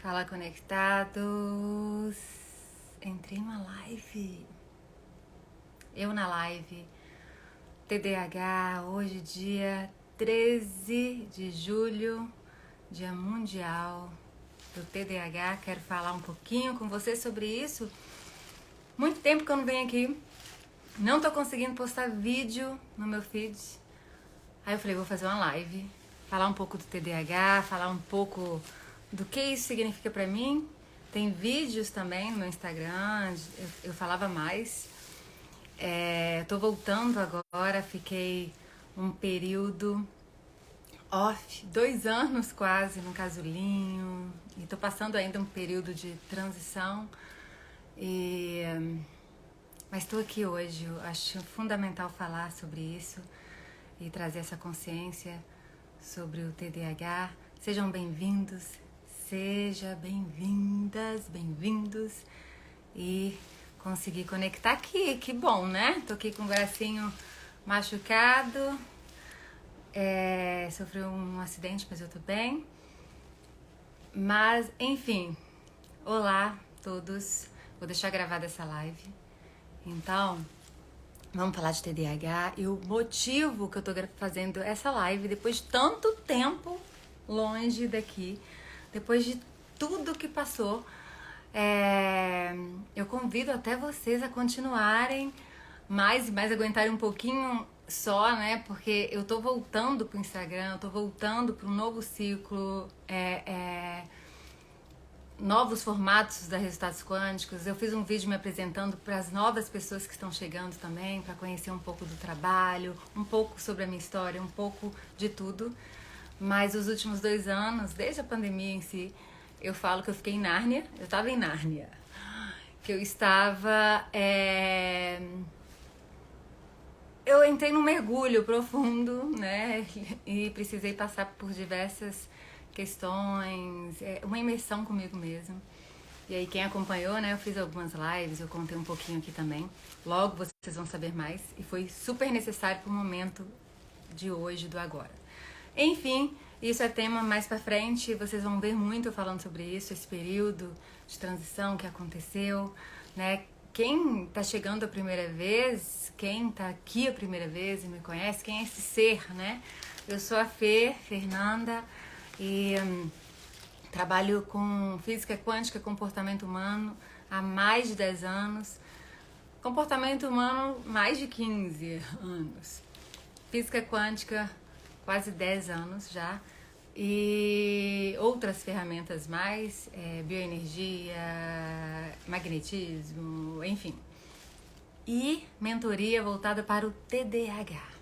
Fala, conectados. Entrei numa live. Eu na live. TDAH, hoje dia 13 de julho, dia mundial do TDAH. Quero falar um pouquinho com vocês sobre isso. Muito tempo que eu não venho aqui. Não tô conseguindo postar vídeo no meu feed. Aí eu falei, vou fazer uma live. Falar um pouco do TDAH, falar um pouco do que isso significa pra mim. Tem vídeos também no meu Instagram, eu falava mais. Tô voltando agora, fiquei um período off, 2 anos quase no casulinho. E tô passando ainda um período de transição. Mas tô aqui hoje, eu acho fundamental falar sobre isso e trazer essa consciência sobre o TDAH. Sejam bem-vindos, sejam bem-vindas, bem-vindos. E consegui conectar aqui, que bom, né? Tô aqui com o bracinho machucado, sofri um acidente, mas eu tô bem. Mas, enfim, olá a todos. Vou deixar gravada essa live. Então, vamos falar de TDAH e o motivo que eu tô fazendo essa live depois de tanto tempo longe daqui, depois de tudo que passou. Eu convido até vocês a continuarem mais e mais, aguentarem um pouquinho só, né? Porque eu tô voltando pro Instagram, eu tô voltando para um novo ciclo, novos formatos da Resultados Quânticos. Eu fiz um vídeo me apresentando para as novas pessoas que estão chegando também, para conhecer um pouco do trabalho, um pouco sobre a minha história, um pouco de tudo. Mas os últimos 2 anos, desde a pandemia em si, eu falo que eu fiquei em Nárnia. Eu estava em Nárnia. Que eu estava... Eu entrei num mergulho profundo, né? E precisei passar por diversas questões, uma imersão comigo mesmo. E aí quem acompanhou, né, eu fiz algumas lives, eu contei um pouquinho aqui também. Logo vocês vão saber mais. E foi super necessário pro momento de hoje, do agora. Enfim, isso é tema mais pra frente, vocês vão ver muito eu falando sobre isso, esse período de transição que aconteceu, né? Quem tá chegando a primeira vez, quem tá aqui a primeira vez e me conhece, quem é esse ser, né? Eu sou a Fernanda, e trabalho com física quântica, comportamento humano há mais de 10 anos. Comportamento humano, mais de 15 anos. Física quântica, quase 10 anos já. E outras ferramentas mais, bioenergia, magnetismo, enfim. E mentoria voltada para o TDAH.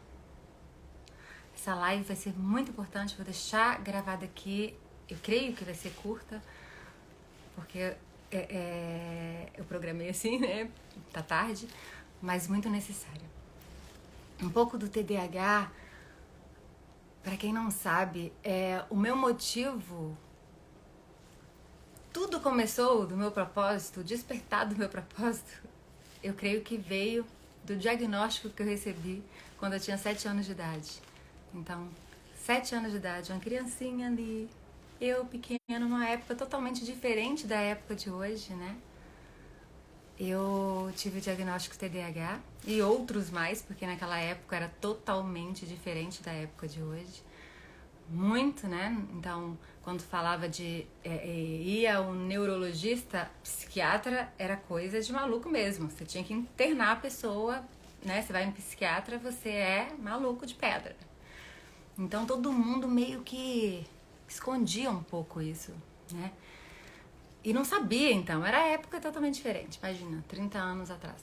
Essa live vai ser muito importante, vou deixar gravada aqui. Eu creio que vai ser curta, porque eu programei assim, né? Tá tarde, mas muito necessária. Um pouco do TDAH, para quem não sabe, o meu motivo, tudo começou do meu propósito, o despertar do meu propósito, eu creio que veio do diagnóstico que eu recebi quando eu tinha 7 anos de idade. Então, 7 anos de idade, uma criancinha ali, eu pequena, numa época totalmente diferente da época de hoje, né? Eu tive o diagnóstico TDAH e outros mais, porque naquela época era totalmente diferente da época de hoje. Muito, né? Então, quando falava de ia um neurologista, psiquiatra, era coisa de maluco mesmo. Você tinha que internar a pessoa, né? Você vai em psiquiatra, você é maluco de pedra. Então todo mundo meio que escondia um pouco isso, né? E não sabia, então. Era época totalmente diferente. Imagina, 30 anos atrás.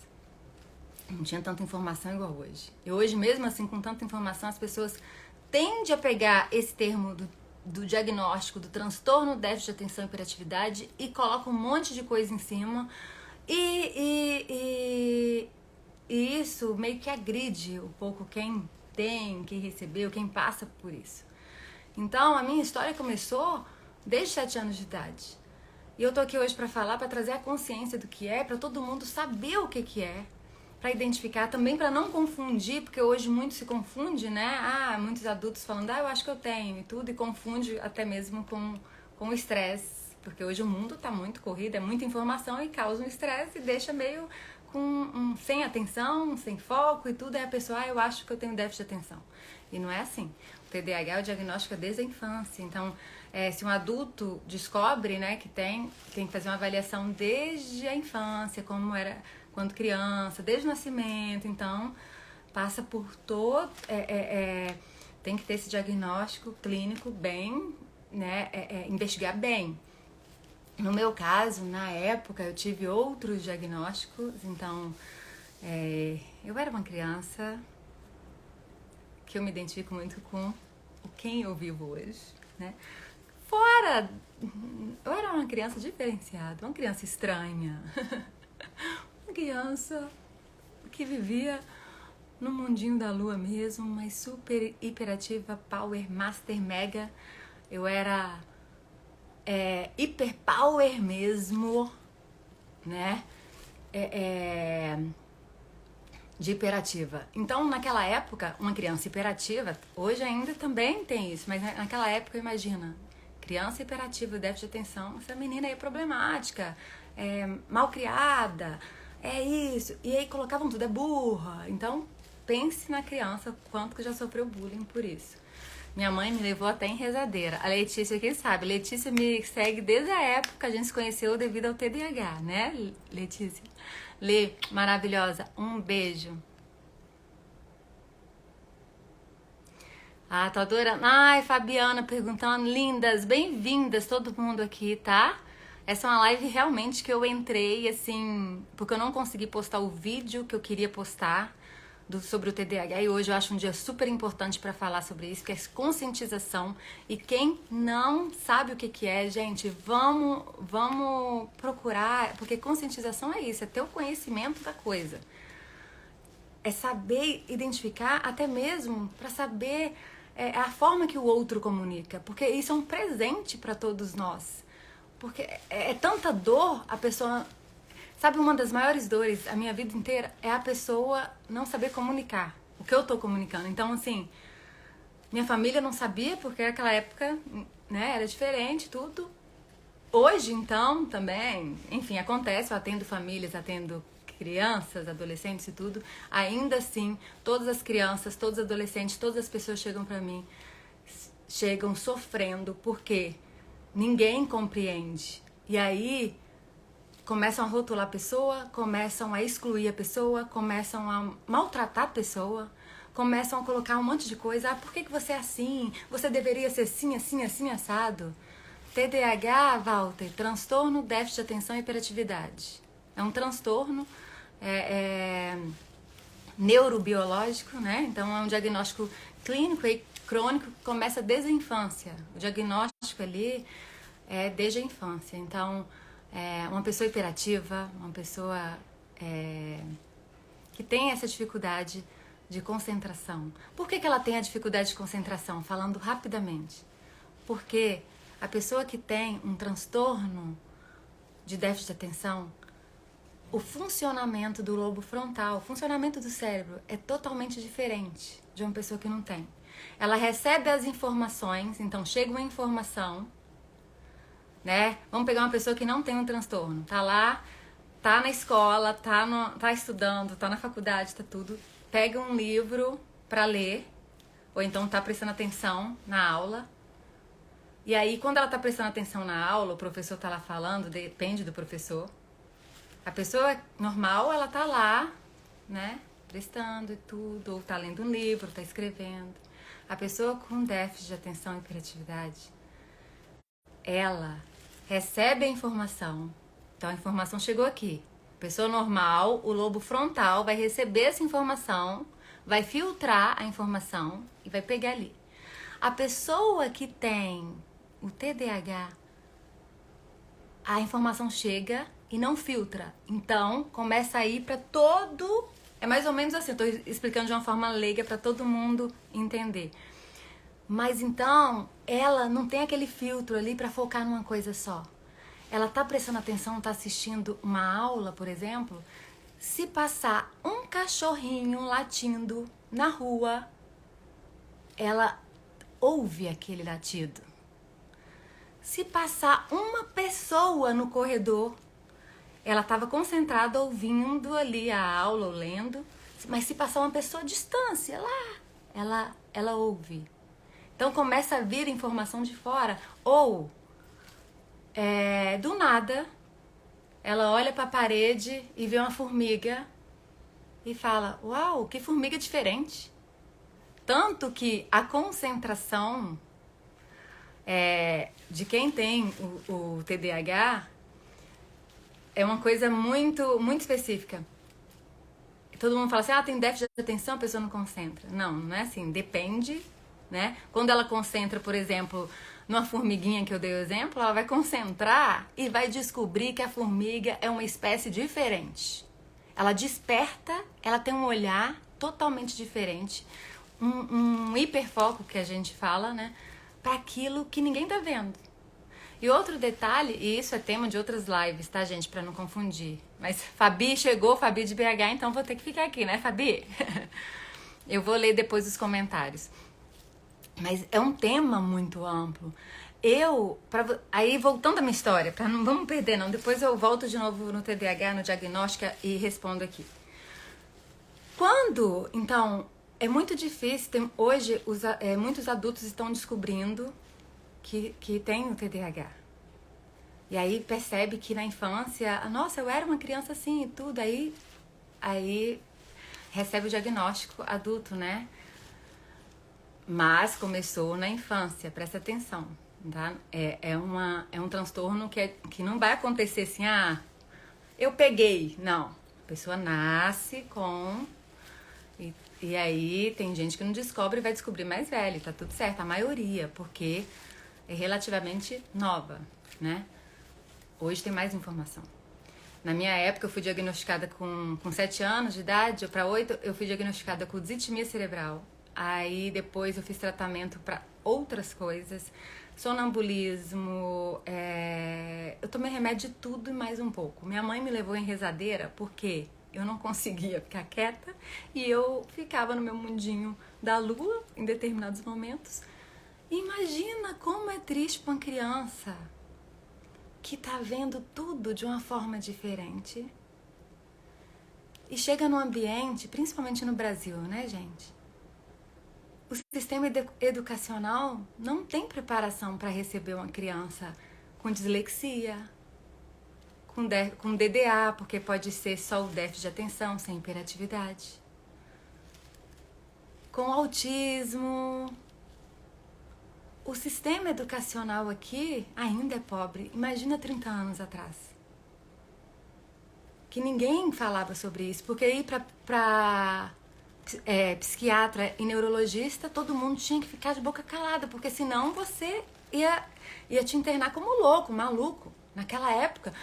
Não tinha tanta informação igual hoje. E hoje, mesmo assim, com tanta informação, as pessoas tendem a pegar esse termo do diagnóstico, do transtorno, déficit de atenção e hiperatividade e colocam um monte de coisa em cima. E isso meio que agride um pouco quem tem, quem recebeu, quem passa por isso. Então, a minha história começou desde 7 anos de idade. E eu tô aqui hoje para falar, para trazer a consciência do que é, para todo mundo saber o que é, para identificar, também para não confundir, porque hoje muito se confunde, né? Muitos adultos falando, eu acho que eu tenho e tudo, e confunde até mesmo com o estresse, porque hoje o mundo tá muito corrido, é muita informação e causa um estresse e deixa meio sem atenção, sem foco e tudo. Aí a pessoa, eu acho que eu tenho déficit de atenção. E não é assim. O TDAH, o diagnóstico é desde a infância. Então, se um adulto descobre, né, que tem que fazer uma avaliação desde a infância, como era quando criança, desde o nascimento. Então, passa por todo... tem que ter esse diagnóstico clínico bem, né, investigar bem. No meu caso, na época, eu tive outros diagnósticos. Então, eu era uma criança que eu me identifico muito com quem eu vivo hoje, né? Fora, eu era uma criança diferenciada, uma criança estranha, uma criança que vivia no mundinho da lua mesmo, mas super hiperativa, power, master, mega. Eu era hiper power mesmo, né? De hiperativa. Então, naquela época, uma criança hiperativa, hoje ainda também tem isso, mas naquela época, imagina, criança hiperativa, déficit de atenção, essa menina aí é problemática, mal criada, é isso. E aí colocavam tudo, é burra. Então, pense na criança, quanto que já sofreu bullying por isso. Minha mãe me levou até em rezadeira. A Letícia, quem sabe? Letícia me segue desde a época que a gente se conheceu devido ao TDAH, né, Letícia? Lê, maravilhosa, um beijo. Ah, tô adorando. Ai, Fabiana perguntando, lindas, bem-vindas todo mundo aqui, tá? Essa é uma live realmente que eu entrei, assim, porque eu não consegui postar o vídeo que eu queria postar sobre o TDAH, e hoje eu acho um dia super importante para falar sobre isso, que é conscientização. E quem não sabe o que é, gente, vamos procurar, porque conscientização é isso, é ter o conhecimento da coisa. É saber identificar, até mesmo para saber a forma que o outro comunica, porque isso é um presente para todos nós. Porque é tanta dor, a pessoa... Sabe, uma das maiores dores a minha vida inteira é a pessoa não saber comunicar o que eu tô comunicando. Então, assim, minha família não sabia, porque naquela época, né, era diferente, tudo. Hoje, então, também, enfim, acontece, eu atendo famílias, atendo crianças, adolescentes e tudo. Ainda assim, todas as crianças, todos os adolescentes, todas as pessoas chegam pra mim, chegam sofrendo, porque ninguém compreende. E aí... começam a rotular a pessoa, começam a excluir a pessoa, começam a maltratar a pessoa, começam a colocar um monte de coisa. Ah, por que você é assim? Você deveria ser assim, assim, assim, assado. TDAH, Walter, transtorno, déficit de atenção e hiperatividade. É um transtorno neurobiológico, né? Então é um diagnóstico clínico e crônico que começa desde a infância. O diagnóstico ali é desde a infância. Então... uma pessoa hiperativa, uma pessoa que tem essa dificuldade de concentração. Por que ela tem a dificuldade de concentração? Falando rapidamente. Porque a pessoa que tem um transtorno de déficit de atenção, o funcionamento do lobo frontal, o funcionamento do cérebro é totalmente diferente de uma pessoa que não tem. Ela recebe as informações, então chega uma informação, né? Vamos pegar uma pessoa que não tem um transtorno, tá lá, tá na escola, tá estudando, tá na faculdade, tá tudo, pega um livro pra ler, ou então tá prestando atenção na aula, e aí quando ela tá prestando atenção na aula, o professor tá lá falando, depende do professor, a pessoa normal, ela tá lá, né, prestando e tudo, ou tá lendo um livro, tá escrevendo. A pessoa com déficit de atenção e hiperatividade, ela recebe a informação. Então a informação chegou aqui. Pessoa normal, o lobo frontal vai receber essa informação, vai filtrar a informação e vai pegar ali. A pessoa que tem o TDAH, a informação chega e não filtra. Então começa a ir para todo... É mais ou menos assim, eu tô explicando de uma forma leiga para todo mundo entender. Mas então, ela não tem aquele filtro ali para focar numa coisa só. Ela tá prestando atenção, tá assistindo uma aula, por exemplo, se passar um cachorrinho latindo na rua, ela ouve aquele latido. Se passar uma pessoa no corredor, ela estava concentrada ouvindo ali a aula ou lendo, mas se passar uma pessoa à distância, lá, ela ouve. Então começa a vir informação de fora. Ou, do nada, ela olha para a parede e vê uma formiga e fala, uau, que formiga diferente. Tanto que a concentração de quem tem o TDAH é uma coisa muito, muito específica. Todo mundo fala assim, tem déficit de atenção, a pessoa não concentra. Não é assim, depende, né? Quando ela concentra, por exemplo, numa formiguinha que eu dei o exemplo, ela vai concentrar e vai descobrir que a formiga é uma espécie diferente. Ela desperta, ela tem um olhar totalmente diferente, um hiperfoco que a gente fala, né? Para aquilo que ninguém tá vendo. E outro detalhe, e isso é tema de outras lives, tá, gente? Pra não confundir. Mas Fabi chegou, Fabi de BH, então vou ter que ficar aqui, né, Fabi? Eu vou ler depois os comentários. Mas é um tema muito amplo. Aí voltando à minha história, não vamos perder não, depois eu volto de novo no TDAH, no diagnóstico e respondo aqui. Então, é muito difícil, hoje muitos adultos estão descobrindo que tem o TDAH. E aí percebe que na infância, nossa, eu era uma criança assim e tudo, aí recebe o diagnóstico adulto, né? Mas começou na infância, presta atenção, tá? É um transtorno que não vai acontecer assim, eu peguei. Não, a pessoa nasce com... E aí tem gente que não descobre e vai descobrir mais velho, tá tudo certo, a maioria, porque é relativamente nova, né? Hoje tem mais informação. Na minha época eu fui diagnosticada com 7 anos de idade, para 8 eu fui diagnosticada com distimia cerebral. Aí depois eu fiz tratamento para outras coisas, sonambulismo, eu tomei remédio de tudo e mais um pouco. Minha mãe me levou em rezadeira porque eu não conseguia ficar quieta e eu ficava no meu mundinho da lua em determinados momentos. Imagina como é triste para uma criança que tá vendo tudo de uma forma diferente e chega num ambiente, principalmente no Brasil, né, gente? O sistema educacional não tem preparação para receber uma criança com dislexia, com DDA, porque pode ser só o déficit de atenção, sem hiperatividade, com autismo. O sistema educacional aqui ainda é pobre. Imagina 30 anos atrás. Que ninguém falava sobre isso. Porque ir para psiquiatra e neurologista, todo mundo tinha que ficar de boca calada. Porque senão você ia te internar como louco, maluco. Naquela época,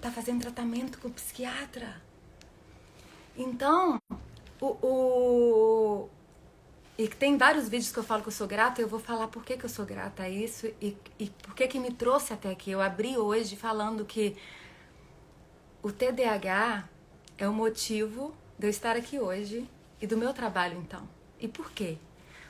tá fazendo tratamento com o psiquiatra. Então, e tem vários vídeos que eu falo que eu sou grata, e eu vou falar por que eu sou grata a isso e por que me trouxe até aqui. Eu abri hoje falando que o TDAH é o motivo de eu estar aqui hoje e do meu trabalho, então. E por quê?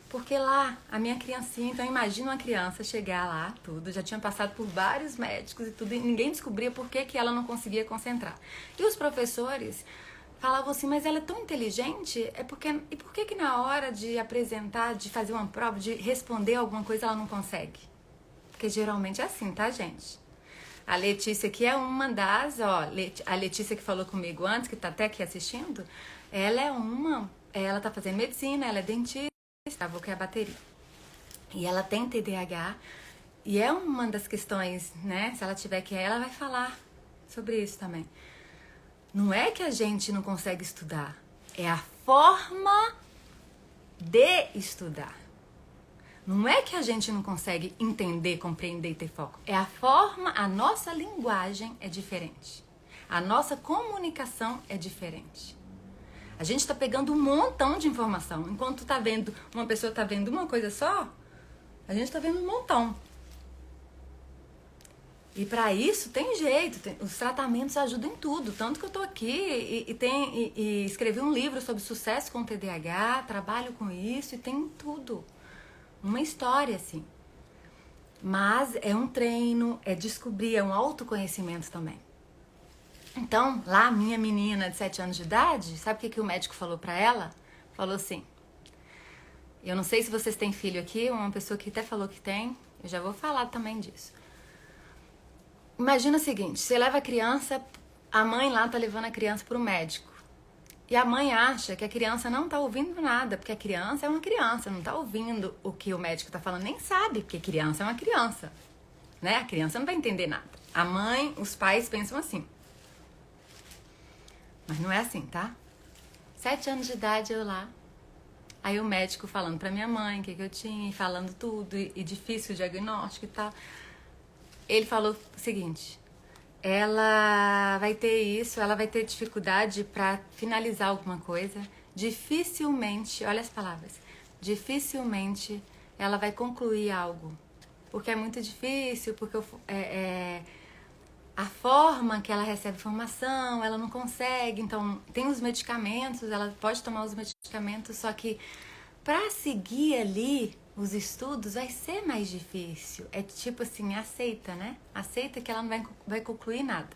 Porque lá, a minha criancinha, então imagina uma criança chegar lá, tudo, já tinha passado por vários médicos e tudo, e ninguém descobria por que ela não conseguia concentrar. E os professores falavam assim, mas ela é tão inteligente, e por que na hora de apresentar, de fazer uma prova, de responder alguma coisa, ela não consegue? Porque geralmente é assim, tá, gente? A Letícia aqui é uma das, a Letícia que falou comigo antes, que tá até aqui assistindo, ela tá fazendo medicina, ela é dentista, vou que é a bateria. E ela tem TDAH, e é uma das questões, né, se ela tiver que ela vai falar sobre isso também. Não é que a gente não consegue estudar, é a forma de estudar. Não é que a gente não consegue entender, compreender e ter foco. É a forma, a nossa linguagem é diferente. A nossa comunicação é diferente. A gente está pegando um montão de informação. Enquanto uma pessoa está vendo uma coisa só, a gente está vendo um montão. E para isso tem jeito, os tratamentos ajudam em tudo. Tanto que eu tô aqui e escrevi um livro sobre sucesso com TDAH, trabalho com isso e tem tudo. Uma história, assim. Mas é um treino, é descobrir, é um autoconhecimento também. Então, lá, minha menina de 7 anos de idade, sabe o que o médico falou pra ela? Falou assim, eu não sei se vocês têm filho aqui, uma pessoa que até falou que tem, eu já vou falar também disso. Imagina o seguinte, você leva a criança, a mãe lá tá levando a criança pro médico. E a mãe acha que a criança não tá ouvindo nada, porque a criança é uma criança, não tá ouvindo o que o médico tá falando, nem sabe, porque criança é uma criança, né? A criança não vai entender nada. A mãe, os pais pensam assim. Mas não é assim, tá? 7 anos de idade eu lá. Aí o médico falando pra minha mãe o que eu tinha, e falando tudo, e difícil o diagnóstico e tal. Ele falou o seguinte, ela vai ter isso, ela vai ter dificuldade pra finalizar alguma coisa. Dificilmente, olha as palavras, dificilmente ela vai concluir algo. Porque é muito difícil, porque a forma que ela recebe informação, ela não consegue. Então, tem os medicamentos, ela pode tomar os medicamentos, só que para seguir ali os estudos vai ser mais difícil. É tipo assim, aceita, né? Aceita que ela não vai concluir nada.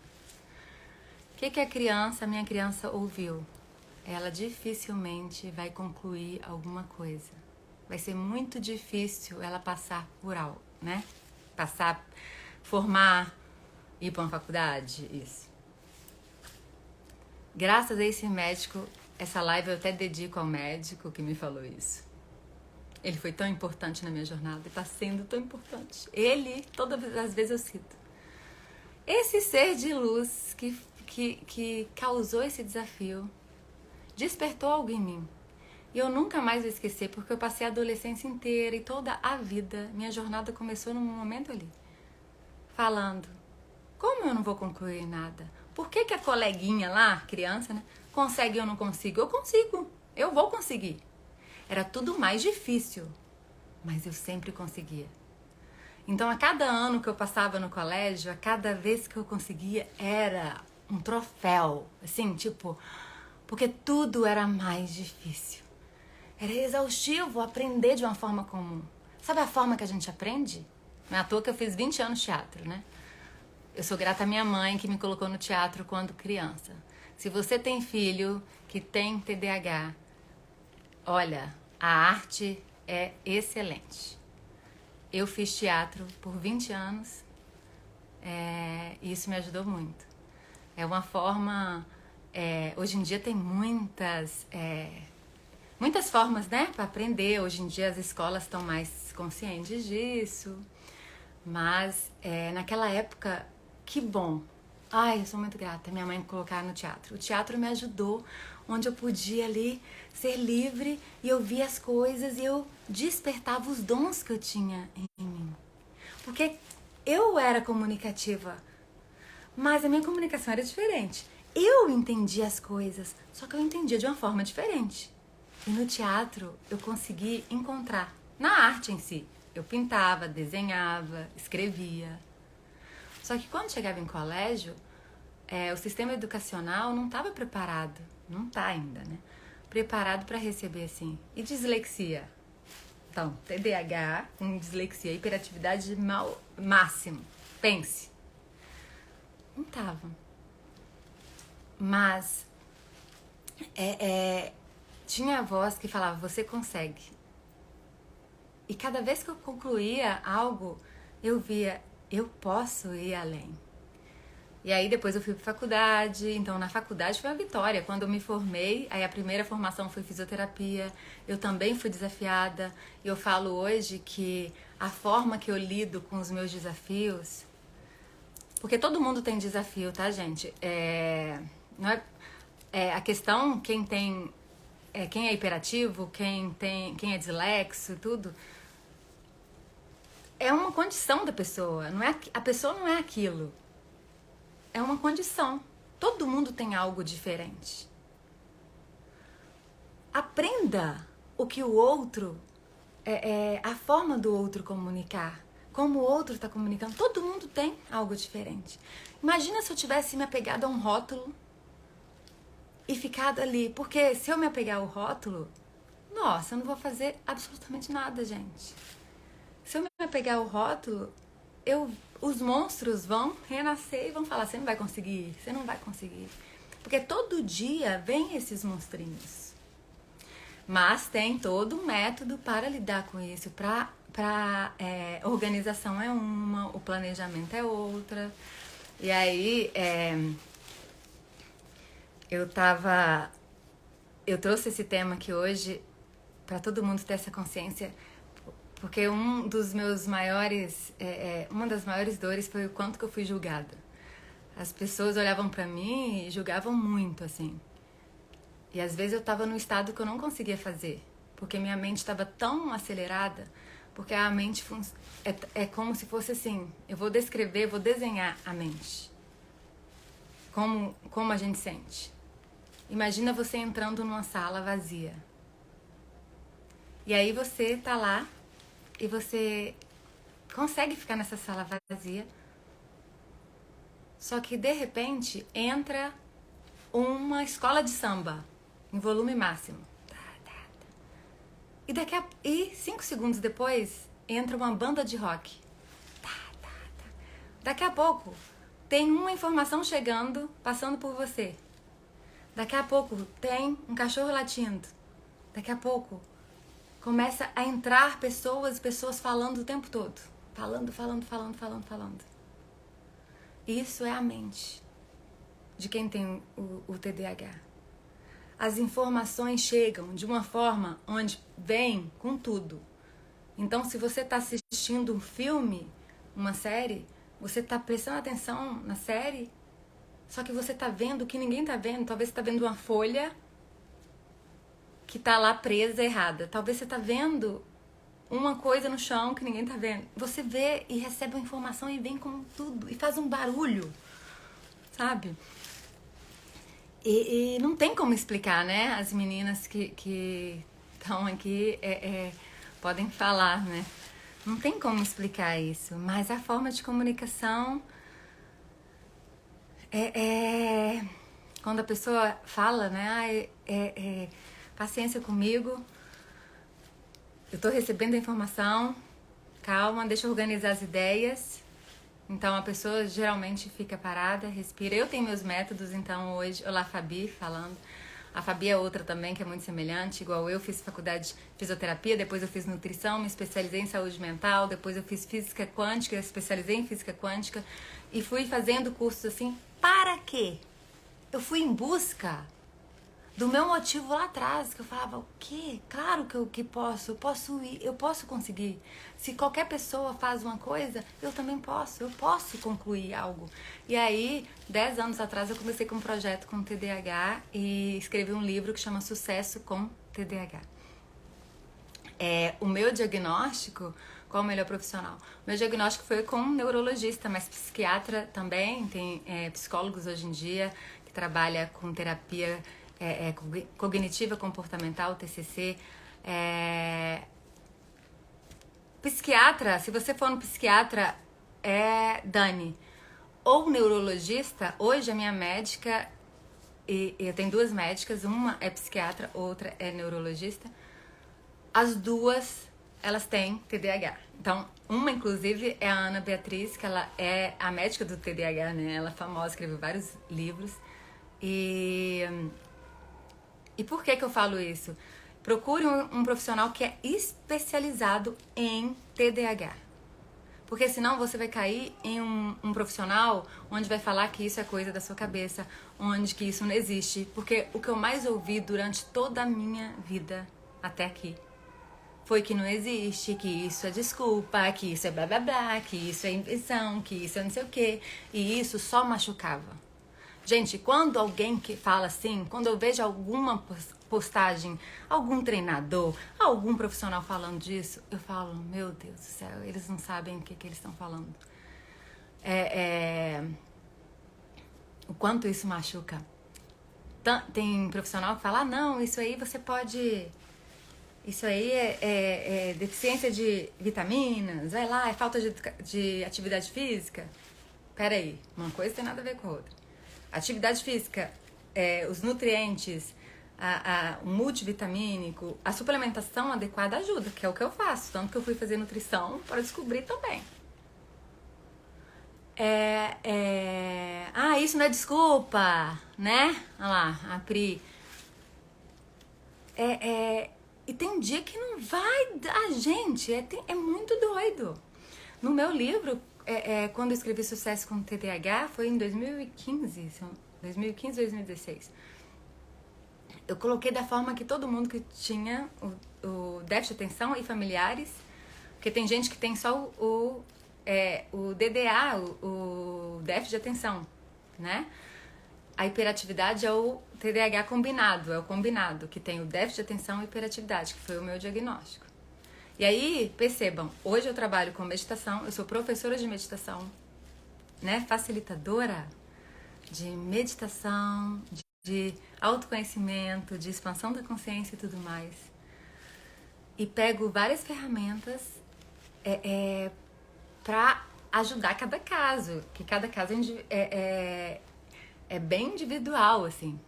O que a minha criança ouviu? Ela dificilmente vai concluir alguma coisa. Vai ser muito difícil ela passar por algo, né? Formar, ir para uma faculdade, isso. Graças a esse médico, essa live eu até dedico ao médico que me falou isso. Ele foi tão importante na minha jornada e tá sendo tão importante. Ele, todas as vezes eu cito. Esse ser de luz que causou esse desafio, despertou algo em mim. E eu nunca mais vou esquecer, porque eu passei a adolescência inteira e toda a vida, minha jornada começou num momento ali. Falando, como eu não vou concluir nada? Por que a coleguinha lá, criança, né, consegue e eu não consigo? Eu consigo, eu vou conseguir. Era tudo mais difícil, mas eu sempre conseguia. Então, a cada ano que eu passava no colégio, a cada vez que eu conseguia, era um troféu. Assim, tipo, porque tudo era mais difícil. Era exaustivo aprender de uma forma comum. Sabe a forma que a gente aprende? Não é à toa que eu fiz 20 anos de teatro, né? Eu sou grata à minha mãe que me colocou no teatro quando criança. Se você tem filho que tem TDAH, olha, a arte é excelente. Eu fiz teatro por 20 anos e isso me ajudou muito. É uma forma... hoje em dia tem muitas formas, né, para aprender. Hoje em dia as escolas estão mais conscientes disso. Mas naquela época, que bom. Ai, eu sou muito grata, minha mãe me colocar no teatro. O teatro me ajudou, onde eu podia ali ser livre e eu via as coisas e eu despertava os dons que eu tinha em mim. Porque eu era comunicativa, mas a minha comunicação era diferente. Eu entendia as coisas, só que eu entendia de uma forma diferente. E no teatro eu consegui encontrar, na arte em si. Eu pintava, desenhava, escrevia. Só que quando chegava em colégio, o sistema educacional não estava preparado, não está ainda, né? Preparado para receber assim. E dislexia? Então, TDAH com dislexia, hiperatividade máximo. Pense. Não estava. Mas tinha a voz que falava, você consegue. E cada vez que eu concluía algo, eu via, eu posso ir além. E aí depois eu fui pra faculdade, então na faculdade foi uma vitória. Quando eu me formei, aí a primeira formação foi fisioterapia, eu também fui desafiada. E eu falo hoje que a forma que eu lido com os meus desafios... Porque todo mundo tem desafio, tá, gente? Não a questão, quem é hiperativo, quem é dislexo, tudo... É uma condição da pessoa, não é, a pessoa não é aquilo. É uma condição. Todo mundo tem algo diferente. Aprenda o que o outro, a forma do outro comunicar, como o outro está comunicando. Todo mundo tem algo diferente. Imagina se eu tivesse me apegado a um rótulo e ficado ali. Porque se eu me apegar ao rótulo, nossa, eu não vou fazer absolutamente nada, gente. Se eu me apegar ao rótulo, os monstros vão renascer e vão falar, você não vai conseguir, você não vai conseguir. Porque todo dia vem esses monstrinhos. Mas tem todo um método para lidar com isso. Organização é uma, o planejamento é outra. E aí, eu trouxe esse tema aqui hoje para todo mundo ter essa consciência, porque uma das maiores dores foi o quanto que eu fui julgada. As pessoas olhavam para mim e julgavam muito, assim. E às vezes eu estava num estado que eu não conseguia fazer, porque minha mente estava tão acelerada, porque a mente é como se fosse assim, eu vou descrever, vou desenhar a mente. Como a gente sente. Imagina você entrando numa sala vazia. E aí você tá lá e você consegue ficar nessa sala vazia. Só que de repente entra uma escola de samba em volume máximo. E 5 segundos depois entra uma banda de rock. Daqui a pouco tem uma informação chegando, passando por você. Daqui a pouco tem um cachorro latindo. Daqui a pouco começa a entrar pessoas falando o tempo todo. Falando. Isso é a mente de quem tem o TDAH. As informações chegam de uma forma onde vem com tudo. Então, se você está assistindo um filme, uma série, você está prestando atenção na série, só que você está vendo o que ninguém está vendo. Talvez você está vendo uma folha que está lá presa errada. Talvez você está vendo uma coisa no chão que ninguém está vendo. Você vê e recebe uma informação e vem com tudo. E faz um barulho, sabe? E não tem como explicar, né? As meninas que estão aqui podem falar, né? Não tem como explicar isso. Mas a forma de comunicação quando a pessoa fala, né? Paciência comigo. Eu tô recebendo a informação. Calma, deixa eu organizar as ideias. Então a pessoa geralmente fica parada, respira. Eu tenho meus métodos, então hoje... Olá, Fabi, falando. A Fabi é outra também, que é muito semelhante. Igual eu fiz faculdade de fisioterapia, depois eu fiz nutrição, me especializei em saúde mental, depois eu fiz física quântica, especializei em física quântica. E fui fazendo cursos assim, para quê? Eu fui em busca do meu motivo lá atrás, que eu falava, o quê? Claro que posso, eu posso conseguir. Se qualquer pessoa faz uma coisa, eu também posso, eu posso concluir algo. E aí, 10 anos atrás, eu comecei com um projeto com TDAH e escrevi um livro que chama Sucesso com TDAH. O meu diagnóstico, qual o melhor profissional? O meu diagnóstico foi com um neurologista, mas psiquiatra também, tem psicólogos hoje em dia que trabalha com terapia cognitiva comportamental, TCC. Psiquiatra, se você for no psiquiatra, Dani. Ou neurologista, hoje a minha médica, e eu tenho 2 médicas, uma é psiquiatra, outra é neurologista. As duas, elas têm TDAH. Então, uma, inclusive, é a Ana Beatriz, que ela é a médica do TDAH, né? Ela é famosa, escreveu vários livros. E por que eu falo isso? Procure um profissional que é especializado em TDAH. Porque senão você vai cair em um profissional onde vai falar que isso é coisa da sua cabeça, onde que isso não existe. Porque o que eu mais ouvi durante toda a minha vida até aqui foi que não existe, que isso é desculpa, que isso é blá blá blá, que isso é invenção, que isso é não sei o quê. E isso só machucava. Gente, quando alguém que fala assim, quando eu vejo alguma postagem, algum treinador, algum profissional falando disso, eu falo, meu Deus do céu, eles não sabem o que eles estão falando. O quanto isso machuca. Tem profissional que fala, não, isso aí você pode... Isso aí é deficiência de vitaminas, vai lá, é falta de atividade física. Peraí, uma coisa tem nada a ver com a outra. Atividade física, os nutrientes, o multivitamínico, a suplementação adequada ajuda, que é o que eu faço. Tanto que eu fui fazer nutrição para descobrir também. Isso não é desculpa, né? Olha lá, a Pri. E tem um dia que não vai dar, gente. É muito doido. No meu livro, quando eu escrevi Sucesso com TDAH, foi em 2015, 2016. Eu coloquei da forma que todo mundo que tinha o déficit de atenção e familiares, porque tem gente que tem só o DDA, o déficit de atenção, né? A hiperatividade é o TDAH combinado, é o combinado, que tem o déficit de atenção e hiperatividade, que foi o meu diagnóstico. E aí, percebam, hoje eu trabalho com meditação, eu sou professora de meditação, né? Facilitadora de meditação, de autoconhecimento, de expansão da consciência e tudo mais. E pego várias ferramentas para ajudar cada caso, que cada caso é bem individual, assim.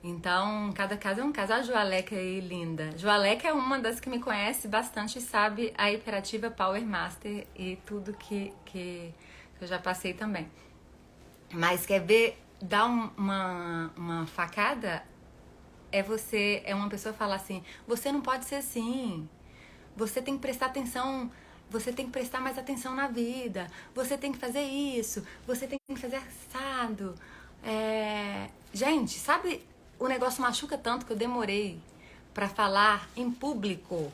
Então, cada caso é um caso. A Joaleca aí, linda. Joaleca é uma das que me conhece bastante e sabe a hiperativa Power Master e tudo que eu já passei também. Mas quer ver, dar uma facada, é uma pessoa falar assim, você não pode ser assim, você tem que prestar atenção, você tem que prestar mais atenção na vida, você tem que fazer isso, você tem que fazer assado. Gente, sabe, o negócio machuca tanto que eu demorei pra falar em público.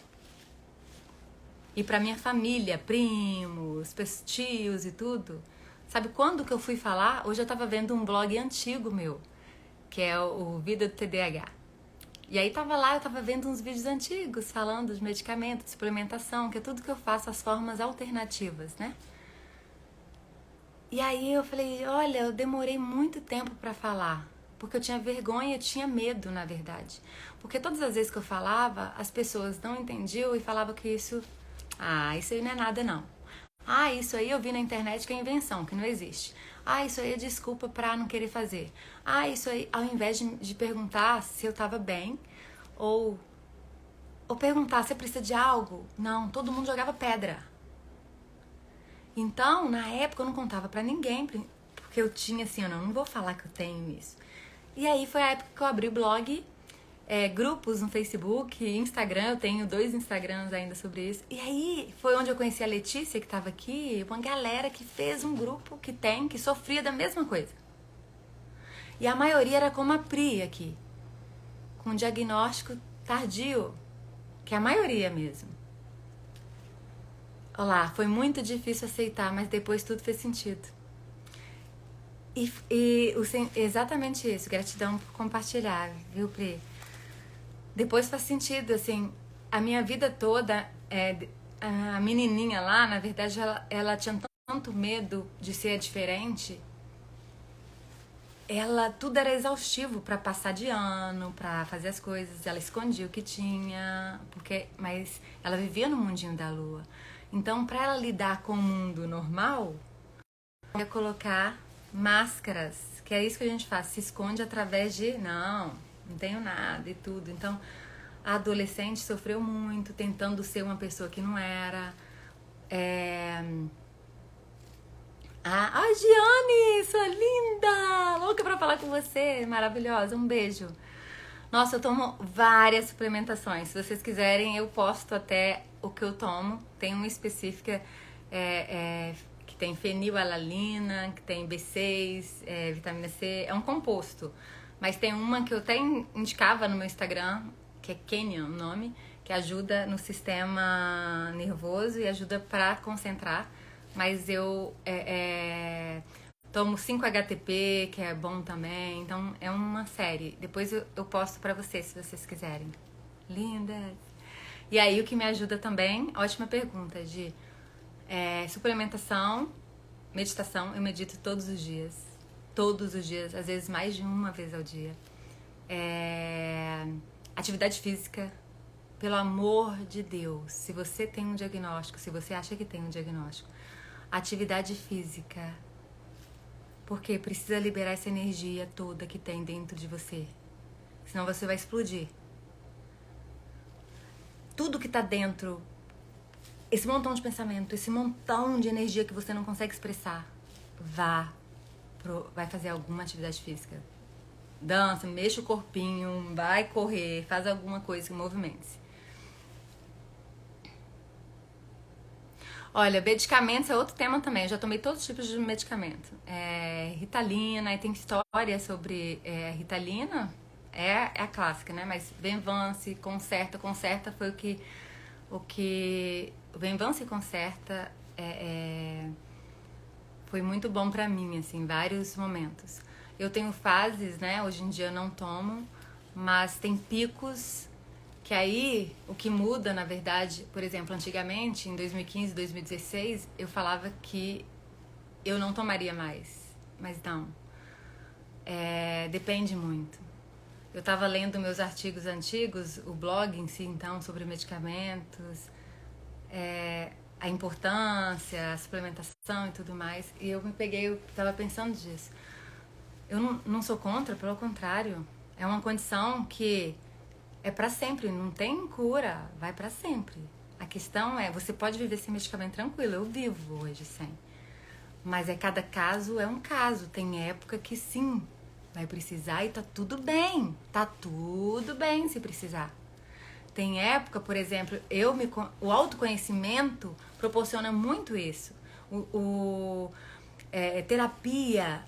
E pra minha família, primos, tios e tudo. Sabe quando que eu fui falar? Hoje eu tava vendo um blog antigo meu, que é o Vida do TDAH. E aí tava lá, eu tava vendo uns vídeos antigos falando de medicamento, de suplementação, que é tudo que eu faço, as formas alternativas, né? E aí eu falei, olha, eu demorei muito tempo pra falar, porque eu tinha vergonha, eu tinha medo, na verdade. Porque todas as vezes que eu falava, as pessoas não entendiam e falavam que isso aí não é nada não. Isso aí eu vi na internet que é invenção, que não existe. Isso aí é desculpa pra não querer fazer. Isso aí, ao invés de perguntar se eu tava bem, ou perguntar se precisa de algo, não, todo mundo jogava pedra. Então, na época eu não contava pra ninguém, porque eu tinha assim, eu não vou falar que eu tenho isso. E aí foi a época que eu abri o blog, grupos no Facebook, Instagram, eu tenho 2 Instagrams ainda sobre isso. E aí foi onde eu conheci a Letícia, que tava aqui, uma galera que fez um grupo que sofria da mesma coisa. E a maioria era como a Pri aqui, com diagnóstico tardio, que é a maioria mesmo. Olá, foi muito difícil aceitar, mas depois tudo fez sentido. Exatamente isso, gratidão por compartilhar, viu, Pri? Depois faz sentido, assim, a minha vida toda, a menininha lá, na verdade, ela tinha tanto medo de ser diferente, tudo era exaustivo pra passar de ano, pra fazer as coisas, ela escondia o que tinha, mas ela vivia no mundinho da lua. Então, pra ela lidar com o mundo normal, ela ia colocar máscaras, que é isso que a gente faz, se esconde através de, não tenho nada e tudo. Então, a adolescente sofreu muito, tentando ser uma pessoa que não era. Giane, sua linda! Louca pra falar com você, maravilhosa, um beijo. Nossa, eu tomo várias suplementações. Se vocês quiserem, eu posto até o que eu tomo. Tem uma específica que tem fenilalanina, que tem B6, vitamina C. É um composto. Mas tem uma que eu até indicava no meu Instagram, que é Kenyan o nome, que ajuda no sistema nervoso e ajuda pra concentrar. Mas eu tomo 5-HTP, que é bom também. Então, é uma série. Depois eu posto pra vocês, se vocês quiserem. Lindas! E aí, o que me ajuda também, ótima pergunta, de suplementação, meditação. Eu medito todos os dias. Todos os dias, às vezes mais de uma vez ao dia. Atividade física, pelo amor de Deus. Se você tem um diagnóstico, se você acha que tem um diagnóstico, atividade física. Porque precisa liberar essa energia toda que tem dentro de você. senão você vai explodir. Tudo que tá dentro, esse montão de pensamento, esse montão de energia que você não consegue expressar, vai fazer alguma atividade física. Dança, mexe o corpinho, vai correr, faz alguma coisa que movimente-se. Olha, medicamentos é outro tema também. Eu já tomei todos os tipos de medicamento. Ritalina, e tem história sobre Ritalina. É a clássica, né? Mas Venvance, Concerta foi o Venvance e Concerta foi muito bom pra mim, assim, em vários momentos. Eu tenho fases, né? Hoje em dia eu não tomo, mas tem picos que aí o que muda, na verdade, por exemplo, antigamente, em 2015, 2016, eu falava que eu não tomaria mais, mas não. Depende muito. Eu tava lendo meus artigos antigos, o blog em si, então, sobre medicamentos, a importância, a suplementação e tudo mais, e eu tava pensando disso. Eu não sou contra, pelo contrário. É uma condição que é pra sempre, não tem cura, vai pra sempre. A questão é, você pode viver sem medicamento tranquilo, eu vivo hoje sem. Mas cada caso é um caso. Tem época que sim, vai precisar e tá tudo bem. Tá tudo bem se precisar. Tem época, por exemplo, o autoconhecimento proporciona muito isso. Terapia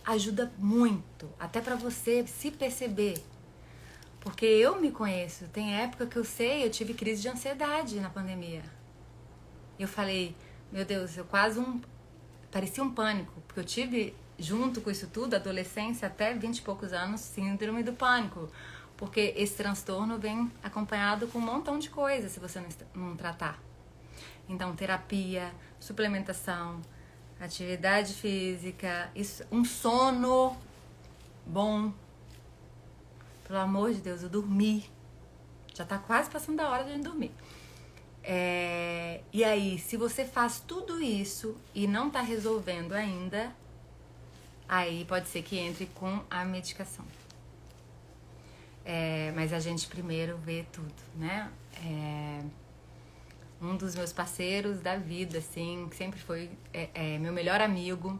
ajuda muito, até pra você se perceber. Porque eu me conheço. Tem época que eu tive crise de ansiedade na pandemia. Eu falei, meu Deus, parecia um pânico. Porque eu tive, junto com isso tudo, adolescência até 20 e poucos anos, síndrome do pânico. Porque esse transtorno vem acompanhado com um montão de coisas se você não tratar. Então, terapia, suplementação, atividade física, um sono bom. Pelo amor de Deus, eu dormi. Já tá quase passando da hora de eu dormir. E aí, se você faz tudo isso e não tá resolvendo ainda, aí pode ser que entre com a medicação. Mas a gente primeiro vê tudo, né? Um dos meus parceiros da vida, assim, que sempre foi meu melhor amigo,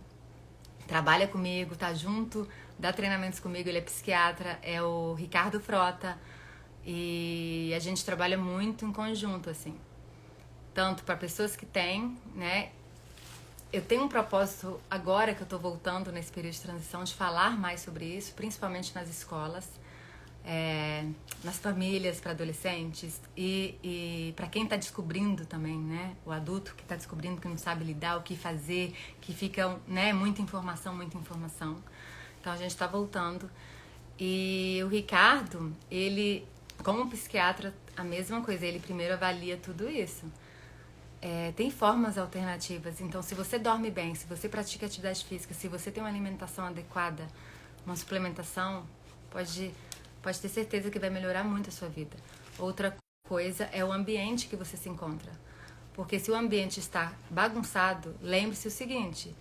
trabalha comigo, tá junto, dá treinamentos comigo, ele é psiquiatra, é o Ricardo Frota, e a gente trabalha muito em conjunto, assim, tanto para pessoas que têm, né? Eu tenho um propósito agora que eu tô voltando nesse período de transição de falar mais sobre isso, principalmente nas escolas, nas famílias para adolescentes e para quem tá descobrindo também, né? O adulto que tá descobrindo que não sabe lidar, o que fazer, que fica, né? Muita informação. Então a gente tá voltando. E o Ricardo, ele, como psiquiatra, a mesma coisa, ele primeiro avalia tudo isso. Tem formas alternativas, então se você dorme bem, se você pratica atividade física, se você tem uma alimentação adequada, uma suplementação, pode ter certeza que vai melhorar muito a sua vida. Outra coisa é o ambiente que você se encontra. Porque se o ambiente está bagunçado, lembre-se o seguinte,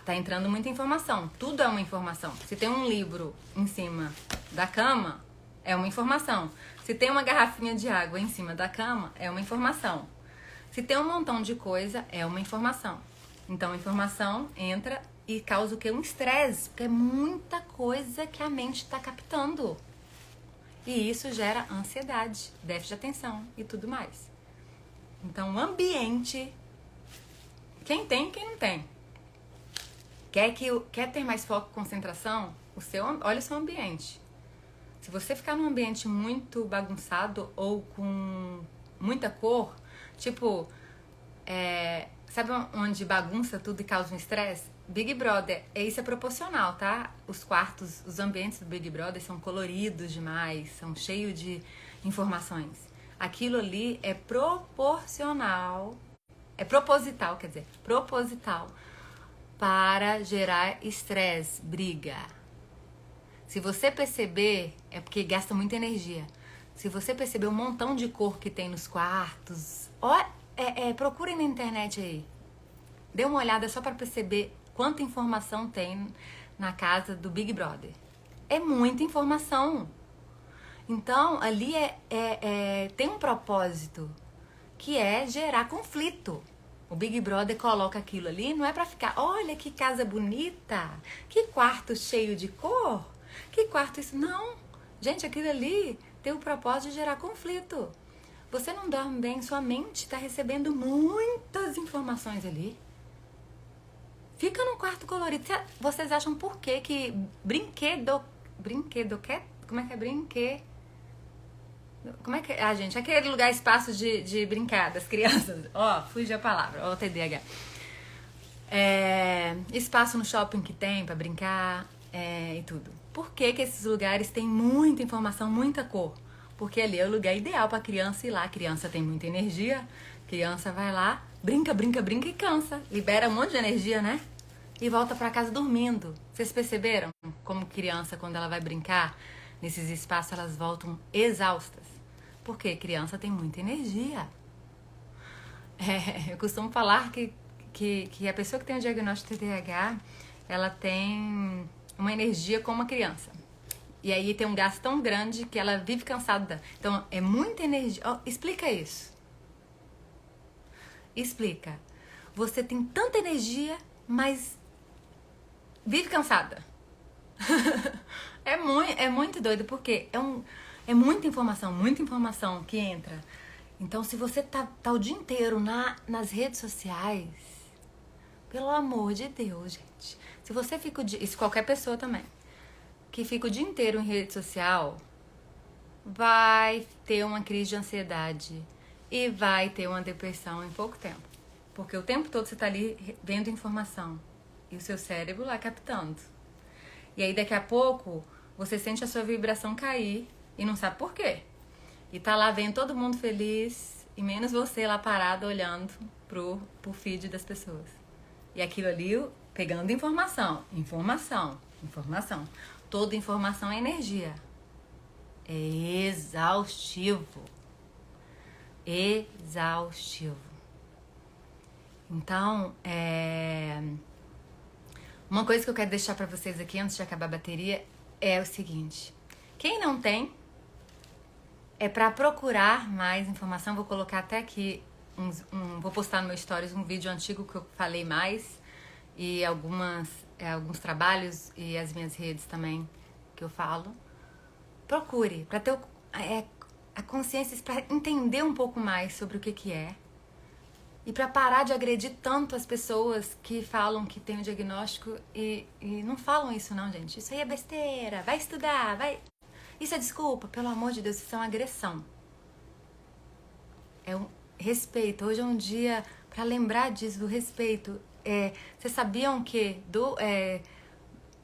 tá entrando muita informação, tudo é uma informação. Se tem um livro em cima da cama, é uma informação. Se tem uma garrafinha de água em cima da cama, é uma informação. Se tem um montão de coisa, é uma informação. Então a informação entra e causa o quê? Um estresse, porque é muita coisa que a mente está captando. E isso gera ansiedade, déficit de atenção e tudo mais. Então, o ambiente, quem tem, quem não tem. Quer ter mais foco e concentração? Olha o seu ambiente. Se você ficar num ambiente muito bagunçado ou com muita cor, tipo, sabe onde bagunça tudo e causa um estresse? Big Brother, isso é proporcional, tá? Os quartos, os ambientes do Big Brother são coloridos demais, são cheios de informações. Aquilo ali é proporcional, proposital para gerar estresse, briga. Se você perceber, é porque gasta muita energia. Se você perceber um montão de cor que tem nos quartos, procurem na internet aí. Dê uma olhada só para perceber quanta informação tem na casa do Big Brother. É muita informação. Então, ali tem um propósito, que é gerar conflito. O Big Brother coloca aquilo ali, não é pra ficar, olha que casa bonita, que quarto cheio de cor, que quarto isso. Não, gente, aquilo ali tem o propósito de gerar conflito. Você não dorme bem, sua mente está recebendo muitas informações ali. Fica num quarto colorido. Vocês acham por quê que brinquedo, como é que é brinquedo? Como é que é? Ah, gente, aquele lugar, espaço de brincar das crianças. Ó, fugiu a palavra, ó, o TDAH. Espaço no shopping que tem pra brincar e tudo. Por que que esses lugares têm muita informação, muita cor? Porque ali é o lugar ideal pra criança ir lá. A criança tem muita energia, a criança vai lá, brinca, brinca, brinca e cansa. Libera um monte de energia, né? E volta pra casa dormindo. Vocês perceberam como criança, quando ela vai brincar nesses espaços, elas voltam exaustas? Porque criança tem muita energia. Eu costumo falar que a pessoa que tem o diagnóstico de TDAH, ela tem uma energia como uma criança. E aí tem um gasto tão grande que ela vive cansada. Então, é muita energia. Oh, explica isso. Explica. Você tem tanta energia, mas vive cansada. É muito doido, porque é muita informação que entra. Então, se você tá o dia inteiro nas redes sociais, pelo amor de Deus, gente. Se você fica isso qualquer pessoa também, que fica o dia inteiro em rede social, vai ter uma crise de ansiedade e vai ter uma depressão em pouco tempo. Porque o tempo todo você tá ali vendo informação e o seu cérebro lá captando. E aí daqui a pouco você sente a sua vibração cair e não sabe por quê. E tá lá vendo todo mundo feliz e menos você lá parado olhando pro feed das pessoas. E aquilo ali pegando informação. Toda informação é energia. É exaustivo. Então, uma coisa que eu quero deixar pra vocês aqui antes de acabar a bateria é o seguinte. Quem não tem, é pra procurar mais informação. Vou colocar até aqui, vou postar no meu stories um vídeo antigo que eu falei mais. E alguns trabalhos e as minhas redes também que eu falo. Procure, pra ter a consciência, pra entender um pouco mais sobre o que é. E pra parar de agredir tanto as pessoas que falam que tem o diagnóstico e não falam isso não, gente. Isso aí é besteira, vai estudar, vai... Isso é desculpa, pelo amor de Deus, isso é uma agressão. É um respeito. Hoje é um dia pra lembrar disso, do respeito. Vocês sabiam que